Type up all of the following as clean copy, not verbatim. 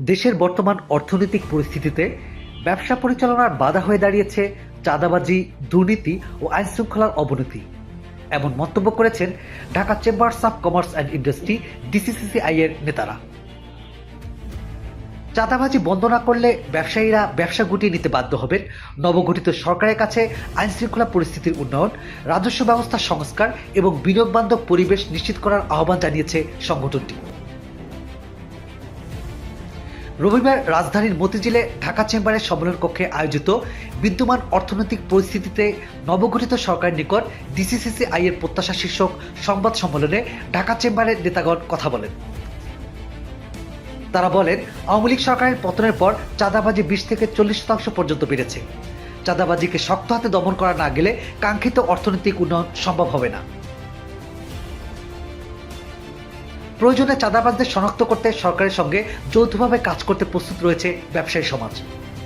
দেশের বর্তমান অর্থনৈতিক পরিস্থিতিতে ব্যবসা পরিচালনার বাধা হয়ে দাঁড়িয়েছে চাঁদাবাজি, দুর্নীতি ও আইনশৃঙ্খলার অবনতি। এমন মন্তব্য করেছেন Dhaka chambers of commerce and industry DCCCI এর নেতারা। চাঁদাবাজি বন্ধ না করলে ব্যবসায়ীরা ব্যবসা গুটিয়ে নিতে বাধ্য হবেন। নবগঠিত সরকারের কাছে আইনশৃঙ্খলা পরিস্থিতির উন্নয়ন, রাজস্ব ব্যবস্থা সংস্কার এবং বিনিয়োগ বান্ধব পরিবেশ নিশ্চিত করার আহ্বান জানিয়েছে সংগঠনটি। রবিবার রাজধানীর মতিঝিলে ঢাকা চেম্বারের সম্মেলন কক্ষে আয়োজিত বিদ্যমান অর্থনৈতিক পরিস্থিতিতে নবগঠিত সরকারের নিকট ডিসিসিসিআই এর প্রত্যাশা শীর্ষক সংবাদ সম্মেলনে ঢাকা চেম্বারের নেতাগণ কথা বলেন। তারা বলেন, আওয়ামী লীগ সরকারের পতনের পর চাঁদাবাজি 20 থেকে 40% পর্যন্ত বেড়েছে। চাঁদাবাজিকে শক্ত হাতে দমন করা না গেলে কাঙ্ক্ষিত অর্থনৈতিক উন্নয়ন সম্ভব হবে না। প্রয়োজনে চাঁদাবাজদের শনাক্ত করতে সরকারের সঙ্গে যৌথভাবে কাজ করতে প্রস্তুত রয়েছে ব্যবসায়ী সমাজ।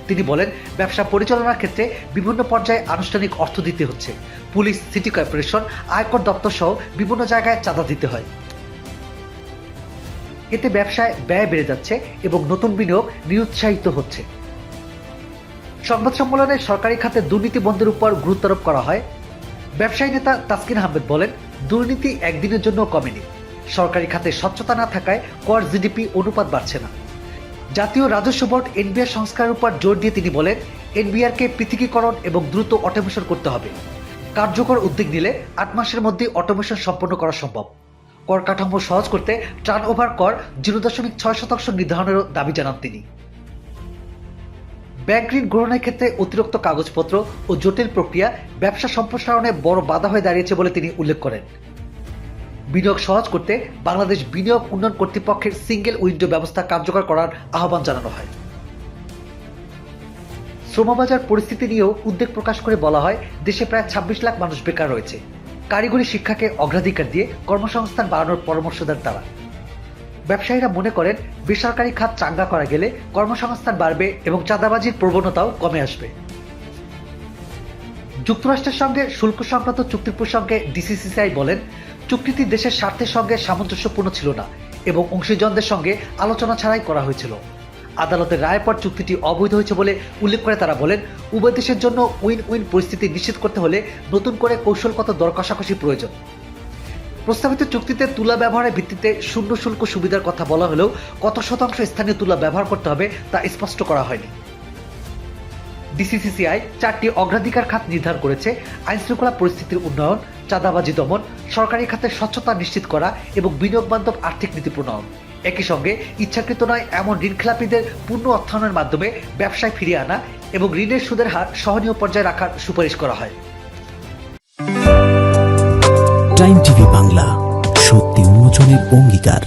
তিনি বলেন, ব্যবসা পরিচালনার ক্ষেত্রে বিভিন্ন পর্যায়ে আনুষ্ঠানিক অর্থ দিতে হচ্ছে। পুলিশ, সিটি কর্পোরেশন, আয়কর দপ্তর সহ বিভিন্ন জায়গায় চাঁদা দিতে হয়। এতে ব্যবসায় ব্যয় বেড়ে যাচ্ছে এবং নতুন বিনিয়োগ নিরুৎসাহিত হচ্ছে। সংবাদ সম্মেলনে সরকারি খাতে দুর্নীতি বন্ধের উপর গুরুত্বারোপ করা হয়। ব্যবসায়ী নেতা তাসকিন আহমেদ বলেন, দুর্নীতি একদিনের জন্য কমেনি। সরকারি খাতে স্বচ্ছতা না থাকায় কর জিডিপি অনুপাত বাড়ছে না। জাতীয় রাজস্ব বোর্ড এনবিআর সংস্কারের উপর জোর দিয়ে তিনি বলেন, এনবিআরকে পৃথকীকরণ এবং দ্রুত অটোমেশন করতে হবে। কার্যকর উদ্যোগ নিলে 8 মাসের মধ্যে অটোমেশন সম্পন্ন করা সম্ভব। কর কাঠামো সহজ করতে টার্নওভার কর 0.6% নির্ধারণেরও দাবি জানান তিনি। ব্যাংক ঋণ গ্রহণের ক্ষেত্রে অতিরিক্ত কাগজপত্র ও জটিল প্রক্রিয়া ব্যবসা সম্প্রসারণে বড় বাধা হয়ে দাঁড়িয়েছে বলে তিনি উল্লেখ করেন। বিনিয়োগ সহজ করতে বাংলাদেশ বিনিয়োগ উন্নয়ন কর্তৃপক্ষের সিঙ্গেল উইন্ডো ব্যবস্থা কার্যকর করার আহ্বান জানানো হয়। শ্রমবাজার পরিস্থিতি নিয়েও উদ্বেগ প্রকাশ করে বলা হয়, দেশে প্রায় 26 লাখ মানুষ বেকার রয়েছে। কারিগরি শিক্ষাকে অগ্রাধিকার দিয়ে কর্মসংস্থান বাড়ানোর পরামর্শ দেন তারা। ব্যবসায়ীরা মনে করেন, বেসরকারি খাত চাঙ্গা করা গেলে কর্মসংস্থান বাড়বে এবং চাঁদাবাজির প্রবণতাও কমে আসবে। যুক্তরাষ্ট্রের সঙ্গে শুল্ক সংক্রান্ত চুক্তির প্রসঙ্গে ডিসিসিসিআই বলেন, চুক্তিটি দেশের স্বার্থের সঙ্গে সামঞ্জস্যপূর্ণ ছিল না এবং অংশীজনদের সঙ্গে আলোচনা ছাড়াই করা হয়েছিল। আদালতের রায়ের পর চুক্তিটি অবৈধ হয়েছে বলে উল্লেখ করে তারা বলেন, উভয় দেশের জন্য উইন উইন পরিস্থিতি নিশ্চিত করতে হলে নতুন করে কৌশলগত দর কষাকষি প্রয়োজন। প্রস্তাবিত চুক্তিতে তুলা ব্যবহারের ভিত্তিতে শূন্য শুল্ক সুবিধার কথা বলা হলেও কত শতাংশ স্থানীয় তুলা ব্যবহার করতে হবে তা স্পষ্ট করা হয়নি। ডিসিসিসিআই 4টি অগ্রাধিকার খাত নির্ধারণ করেছে: আইনশৃঙ্খলা পরিস্থিতির উন্নয়ন, চাঁদাবাজি দমন, সরকারি খাতে স্বচ্ছতা নিশ্চিত করা এবং বিনিয়োগ বান্ধব আর্থিক নীতি প্রণয়ন। একই সঙ্গে ইচ্ছাকৃত নয় এমন ঋণখেলাপিদের পূর্ণ অর্থায়নের মাধ্যমে ব্যবসায় ফিরিয়ে আনা এবং ঋণের সুদের হার সহনীয় পর্যায়ে রাখার সুপারিশ করা হয়। টাইম টিভি বাংলা, সত্যি উন্মোচনের অঙ্গীকার।